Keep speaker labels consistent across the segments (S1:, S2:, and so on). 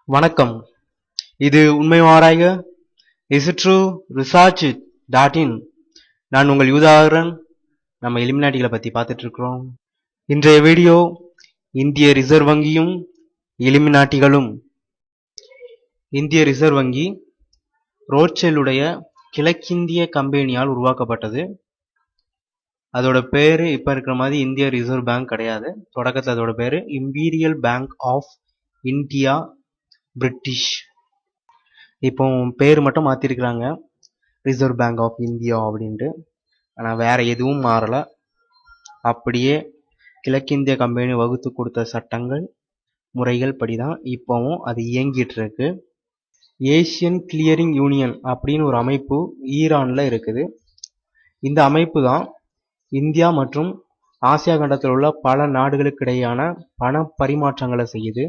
S1: வணக்கம். இது உண்மை ஆராய்க is it true research dot in. நான் உங்கள் யூதாகரன். நம்ம இலுமினாட்டிகளை பற்றி பார்த்துட்டு இருக்கிறோம். இன்றைய வீடியோ இந்திய ரிசர்வ் வங்கியும் இலுமினாட்டிகளும். இந்திய ரிசர்வ் வங்கி ரோத்சைல்டுடைய கிழக்கிந்திய கம்பெனியால் உருவாக்கப்பட்டது. அதோட பேரு இப்ப இருக்கிற மாதிரி இந்திய ரிசர்வ் பேங்க் கிடையாது. தொடக்கத்தில் அதோட பேரு Imperial Bank of India British. இப்போ பேர் மட்டும் மாத்திருக்கிறாங்க, ரிசர்வ் பேங்க் ஆஃப் இந்தியா அப்படின்ட்டு. ஆனால் வேற எதுவும் மாறல. அப்படியே கிழக்கிந்திய கம்பெனி வகுத்து கொடுத்த சட்டங்கள் முறைகள் படிதான் இப்போவும் அது இயங்கிட்டு இருக்கு. ஏசியன் கிளியரிங் யூனியன் அப்படின்னு ஒரு அமைப்பு ஈரான்ல இருக்குது. இந்த அமைப்பு தான் இந்தியா மற்றும் ஆசியா கண்டத்தில் உள்ள பல நாடுகளுக்கு இடையான பண பரிமாற்றங்களை செய்யுது.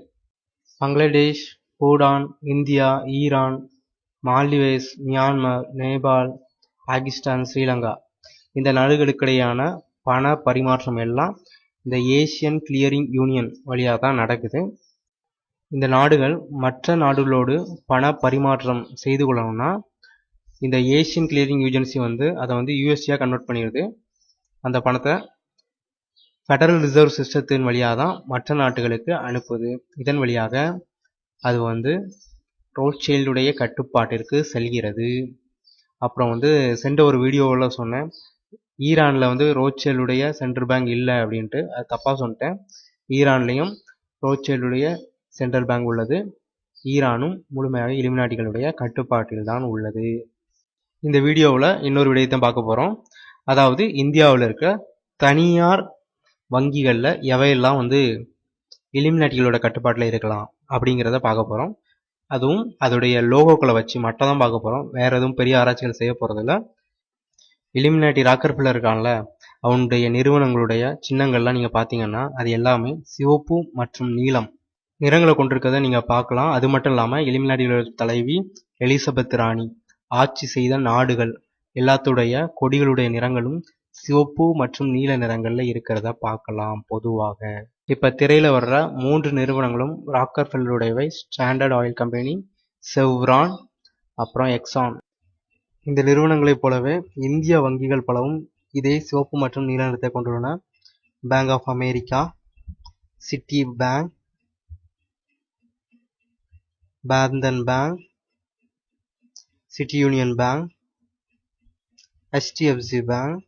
S1: Bangladesh, Bhutan, India, Iran, Maldives, Myanmar, Nepal, Pakistan, Sri Lanka இந்த நாடுகளுக்கிடையான பண பரிமாற்றம் எல்லாம் இந்த ஏசியன் கிளியரிங் யூனியன் வழியாக தான் நடக்குது. இந்த நாடுகள் மற்ற நாடுகளோடு பண பரிமாற்றம் செய்து கொள்ளணும்னா இந்த ஏசியன் கிளியரிங் ஏஜென்சி அதை யூஎஸ்டியாக கன்வெர்ட் பண்ணிடுது. அந்த பணத்தை ஃபெடரல் ரிசர்வ் சிஸ்டத்தின் வழியாக தான் மற்ற நாட்டுகளுக்கு அனுப்புது. இதன் வழியாக அது ரோத்சைல்டுடைய கட்டுப்பாட்டிற்கு செல்கிறது. அப்புறம் சென்ற ஒரு வீடியோவில் சொன்னேன், ஈரானில் ரோத்சைல்டுடைய சென்ட்ரல் பேங்க் இல்லை அப்படின்ட்டு. அது தப்பாக சொல்லிட்டேன். ஈரான்லேயும் ரோத்சைல்டுடைய சென்ட்ரல் பேங்க் உள்ளது. ஈரானும் முழுமையாக இலுமினாட்டிகளுடைய கட்டுப்பாட்டில் தான் உள்ளது. இந்த வீடியோவில் இன்னொரு விடயத்தை பார்க்க போகிறோம். அதாவது இந்தியாவில் இருக்க தனியார் வங்கிகளில் எவையெல்லாம் இலுமினாட்டிகளோட கட்டுப்பாட்டில் இருக்கலாம் அப்படிங்கிறத பார்க்க போகிறோம். அதுவும் அதோடைய லோகோக்களை வச்சு மட்டும் தான் பார்க்க போகிறோம். வேற எதுவும் பெரிய ஆராய்ச்சிகள் செய்ய போகிறதில்ல. இலுமினாட்டி ராக்கர்ஃபெல்லர் இருக்கான்ல, அவனுடைய நிறுவனங்களுடைய சின்னங்கள்லாம் நீங்கள் பார்த்தீங்கன்னா அது எல்லாமே சிவப்பு மற்றும் நீலம் நிறங்களை கொண்டிருக்கிறத நீங்கள் பார்க்கலாம். அது மட்டும் இல்லாமல் இலுமினாட்டிகளோட தலைவி எலிசபெத் ராணி ஆட்சி செய்த நாடுகள் எல்லாத்துடைய கொடிகளுடைய நிறங்களும் சிவப்பு மற்றும் நீல நிறங்கள்ல இருக்கிறத பார்க்கலாம். பொதுவாக இப்ப திரையில வர்ற 3 நிறுவனங்களும் ராக்கர்ஃபெல்லருடையவை. ஸ்டாண்டர்ட் ஆயில் கம்பெனி, செவ்ரான், அப்புறம் எக்ஸான். இந்த நிறுவனங்களைப் போலவே இந்திய வங்கிகள் பலவும் இதே சிவப்பு மற்றும் நீல நிறத்தை கொண்டுள்ளன. Bank of America, city bank, Bandhan bank, city union bank, HDFC bank,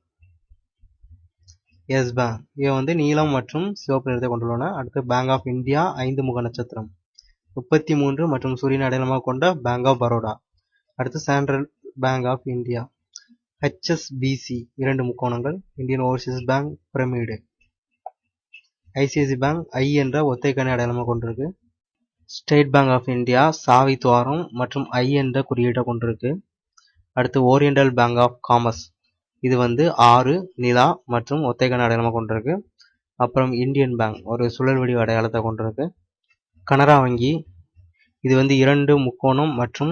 S1: yes bank. இவை நீலம் மற்றும் சிவப்பு நிறத்தை கொண்டுள்ளன. அடுத்து பேங்க் ஆஃப் இந்தியா 5 முக நட்சத்திரம், 33 மற்றும் சூரியன் அடையாளமாக கொண்ட பேங்க் ஆஃப் பரோடா. அடுத்து central bank of India, HSBC 2 முக்கோணங்கள், Indian overseas bank pyramid. ICICI bank I என்ற ஒத்தைக்கணி அடையாளமாக கொண்டிருக்கு. ஸ்டேட் பேங்க் ஆஃப் இந்தியா சாவி துவாரம் மற்றும் ஐ என்ற குறியீட்டை கொண்டிருக்கு. அடுத்து ஓரியண்டல் பேங்க் ஆஃப் காமர்ஸ், இது 6 நிலா மற்றும் ஒத்தைக்கண அடையாளமாக கொண்டிருக்கு. அப்புறம் இந்தியன் பேங்க் ஒரு சுழல் வடிவ அடையாளத்தை கொண்டிருக்கு. கனரா வங்கி, இது 2 முக்கோணம் மற்றும்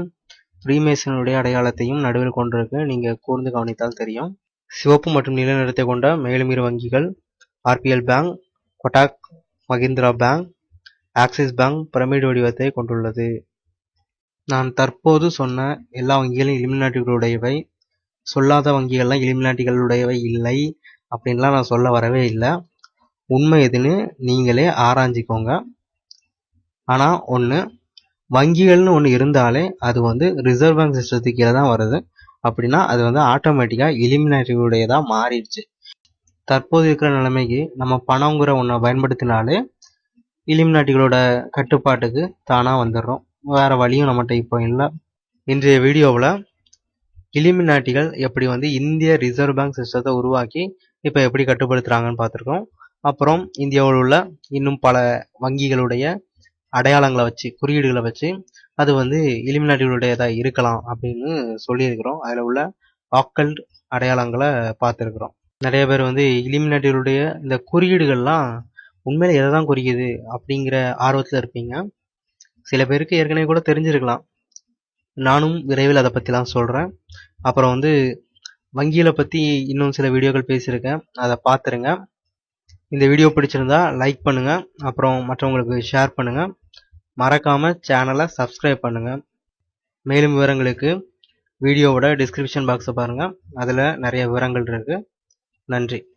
S1: ஃப்ரீமேசனுடைய அடையாளத்தையும் நடுவில் கொண்டிருக்கு. நீங்க கூர்ந்து கவனித்தால் தெரியும். சிவப்பு மற்றும் நீல நிறத்தை கொண்ட மேலும் 2 வங்கிகள் RBL bank, Kotak Mahindra bank, axis bank pyramid வடிவத்தை கொண்டுள்ளது. நான் தற்போது சொன்ன எல்லா வங்கிகளும் இலுமினாட்டிகளுடையவை. சொல்லாத வங்கிகள்லாம் இலுமினாட்டிகளுடையவை இல்லை அப்படின்லாம் நான் சொல்ல வரவே இல்லை. உண்மை எதுன்னு நீங்களே ஆராய்ஞ்சிக்கோங்க. ஆனால் வங்கிகள்னு ஒன்று இருந்தாலே அது ரிசர்வ் பேங்க் சிஸ்டத்துக்கு கீழே தான் வருது. அப்படின்னா அது ஆட்டோமேட்டிக்காக இலுமினாட்டிகளுடையதாக மாறிடுச்சு. தற்போது இருக்கிற நிலைமைக்கு நம்ம பணங்கிற ஒன்றை பயன்படுத்தினாலே இலுமினாட்டிகளோட கட்டுப்பாட்டுக்கு தானாக வந்துடுறோம். வேற வழியும் நம்மகிட்ட இப்போ இல்லை. இன்றைய வீடியோவில் இலுமினாட்டிகள் எப்படி இந்திய ரிசர்வ் பேங்க் சிஸ்டத்தை உருவாக்கி இப்போ எப்படி கட்டுப்படுத்துறாங்கன்னு பார்த்துருக்கோம். அப்புறம் இந்தியாவில் உள்ள இன்னும் பல வங்கிகளுடைய அடையாளங்களை வச்சு, குறியீடுகளை வச்சு அது இலுமினாட்டிகளுடையதாக இருக்கலாம் அப்படின்னு சொல்லியிருக்கிறோம். அதில் உள்ள ஆக்கல்ட் அடையாளங்களை பார்த்துருக்குறோம். நிறைய பேர் இலுமினாட்டிகளுடைய இந்த குறியீடுகள்லாம் உண்மையில எதை தான் குறிக்குது அப்படிங்கிற ஆர்வத்தில் இருப்பீங்க. சில பேருக்கு ஏற்கனவே கூட தெரிஞ்சிருக்கலாம். நானும் விரைவில் அதை பற்றிலாம் சொல்கிறேன். அப்புறம் வங்கிகளை பற்றி இன்னும் சில வீடியோக்கள் பேசியிருக்கேன், அதை பார்த்துருங்க. இந்த வீடியோ பிடிச்சிருந்தா லைக் பண்ணுங்கள், அப்புறம் மற்றவங்களுக்கு ஷேர் பண்ணுங்கள். மறக்காம சேனலை சப்ஸ்கிரைப் பண்ணுங்க. மேலும் விவரங்களுக்கு வீடியோவோட டிஸ்கிரிப்ஷன் பாக்ஸை பாருங்க. அதில் நிறைய விவரங்கள் இருக்கு. நன்றி.